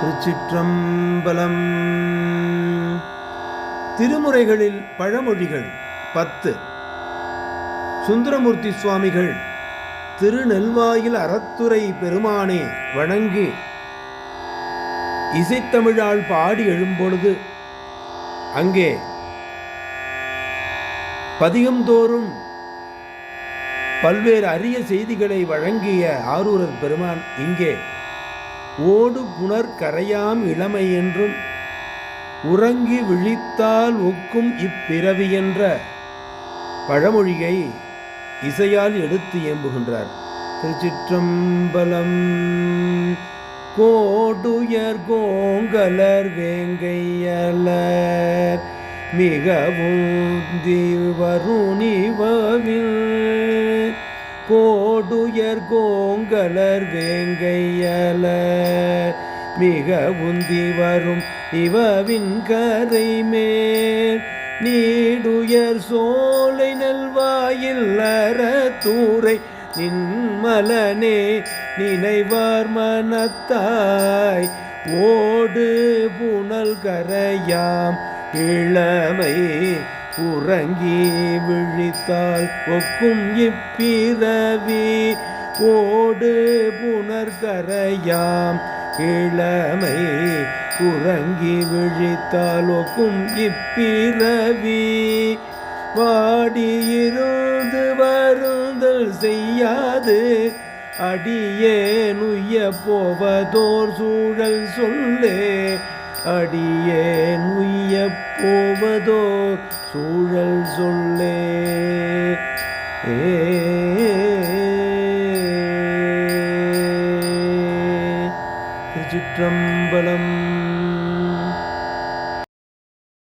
திருச்சிற்றம்பலம். திருமுறைகளில் பழமொழிகள் 10. சுந்தரமூர்த்தி சுவாமிகள் திருநெல்வாயில் அறத்துறை பெருமானே வணங்கி இசைத்தமிழால் பாடி எழும்பொழுது அங்கே பதிகம்தோறும் பல்வேறு அரிய செய்திகளை வழங்கிய ஆரூரர் பெருமான் இங்கே ஓடு புனர் கரையாம் இளமை என்றும் உறங்கி விழித்தால் ஒக்கும் இப்பிறவி என்ற பழமொழியை இசையால் எடுத்து இயம்புகின்றார். திருச்சிற்றம்பலம். கோடுயர் கோங்கலர் வேங்கையலர் மிகவும் திவருணிவில் கோடுயர் கோங்கலர் வேங்கையலர் மிக உந்தி வரும் இவவின் கரை மேல் நீடுயர் சோலை நல்வாயில் அறத்தூரை நின்மலனே நினைவார் மனத்தாய் ஓடு புனல் கரையாம் இளமை உறங்கி விழித்தால் ஒக்கும் இப்பிறவி ஓடு புனர்கரையாம் இளமை உறங்கி விழித்தால் ஒக்கும் இப்பிறவி வாடியிருந்து வருந்தல் செய்யாது அடியேன் உய்ய போவதோர் சூழல் சொல்லே அடியேன் உய்ய போவதோ சூழல் சொல்லே. திருச்சிற்றம்பலம்.